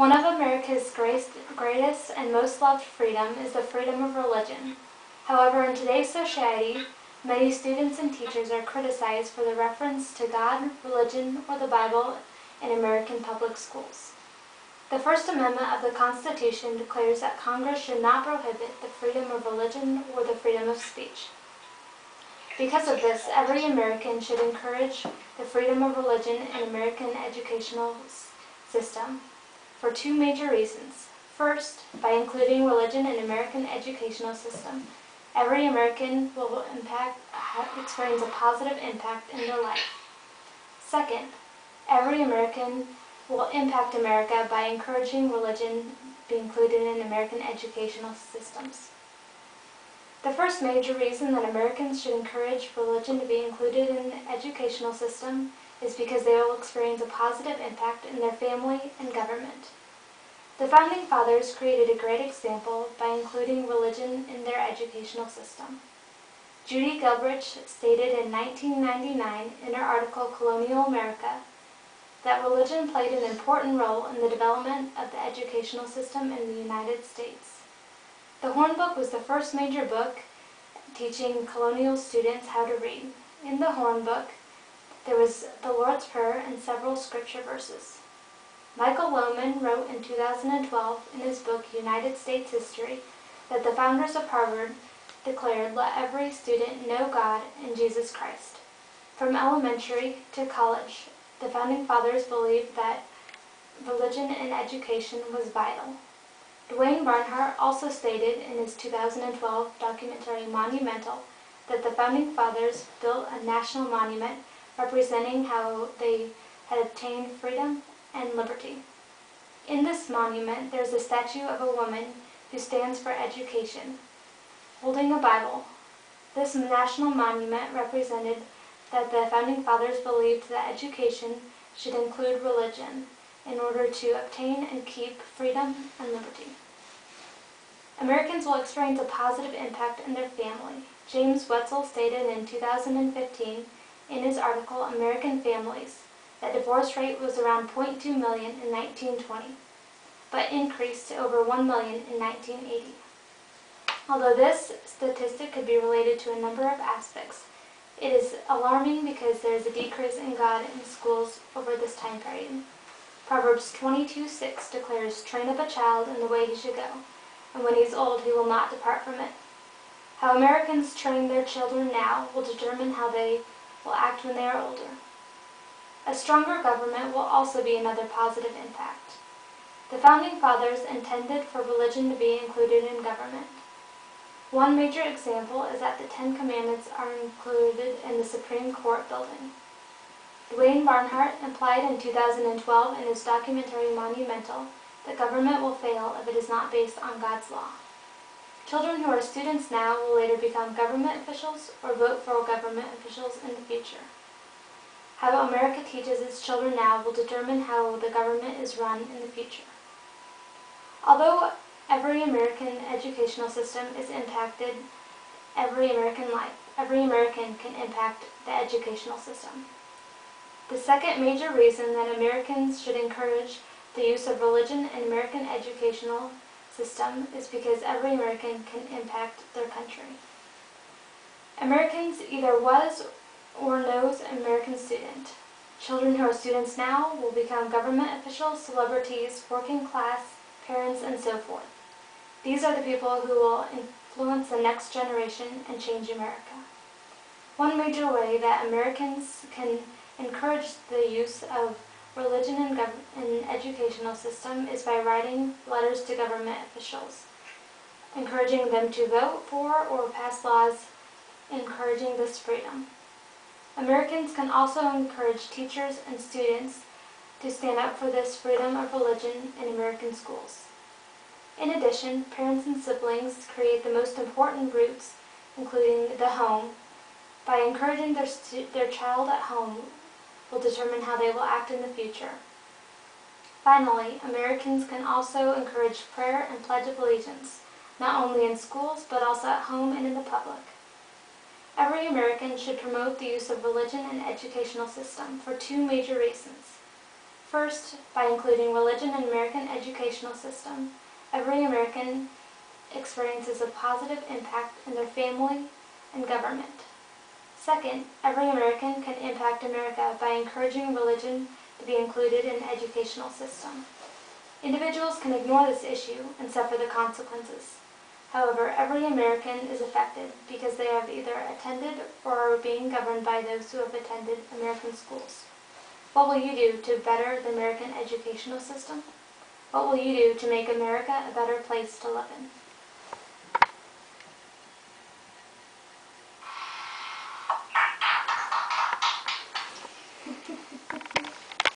One of America's greatest and most loved freedom is the freedom of religion. However, in today's society, many students and teachers are criticized for the reference to God, religion, or the Bible in American public schools. The First Amendment of the Constitution declares that Congress should not prohibit the freedom of religion or the freedom of speech. Because of this, every American should encourage the freedom of religion in American educational system for two major reasons. First, by including religion in American educational system, every American will experience a positive impact in their life. Second, every American will impact America by encouraging religion be included in American educational systems. The first major reason that Americans should encourage religion to be included in the educational system is because they will experience a positive impact in their family and government. The Founding Fathers created a great example by including religion in their educational system. Judy Gilbridge stated in 1999 in her article Colonial America that religion played an important role in the development of the educational system in the United States. The Hornbook was the first major book teaching colonial students how to read. In the Hornbook, there was the Lord's Prayer and several scripture verses. Michael Lohman wrote in 2012 in his book United States History that the founders of Harvard declared, "Let every student know God and Jesus Christ." From elementary to college, the Founding Fathers believed that religion and education was vital. Duane Barnhart also stated in his 2012 documentary Monumental that the Founding Fathers built a national monument representing how they had obtained freedom and liberty. In this monument, there is a statue of a woman who stands for education, holding a Bible. This national monument represented that the Founding Fathers believed that education should include religion in order to obtain and keep freedom and liberty. Americans will experience a positive impact in their family. James Wetzel stated in 2015 in his article American Families that divorce rate was around 0.2 million in 1920, but increased to over 1 million in 1980. Although this statistic could be related to a number of aspects, it is alarming because there is a decrease in God in schools over this time period. Proverbs 22:6 declares, "Train up a child in the way he should go, and when he is old he will not depart from it." How Americans train their children now will determine how they will act when they are older. A stronger government will also be another positive impact. The Founding Fathers intended for religion to be included in government. One major example is that the Ten Commandments are included in the Supreme Court building. Duane Barnhart implied in 2012 in his documentary Monumental that government will fail if it is not based on God's law. Children who are students now will later become government officials or vote for government officials in the future. How America teaches its children now will determine how the government is run in the future. Although every American educational system is impacted every American life, every American can impact the educational system. The second major reason that Americans should encourage the use of religion in American educational system is because every American can impact their country. Americans either was or knows an American student. Children who are students now will become government officials, celebrities, working class, parents, and so forth. These are the people who will influence the next generation and change America. One major way that Americans can encourage the use of religion in educational system is by writing letters to government officials, encouraging them to vote for or pass laws encouraging this freedom. Americans can also encourage teachers and students to stand up for this freedom of religion in American schools. In addition, parents and siblings create the most important roots, including the home. By encouraging their child at home will determine how they will act in the future. Finally, Americans can also encourage prayer and Pledge of Allegiance, not only in schools but also at home and in the public. Every American should promote the use of religion in the educational system for two major reasons. First, by including religion in American educational system, every American experiences a positive impact in their family and government. Second, every American can impact America by encouraging religion to be included in the educational system. Individuals can ignore this issue and suffer the consequences. However, every American is affected because they have either attended or are being governed by those who have attended American schools. What will you do to better the American educational system? What will you do to make America a better place to live in?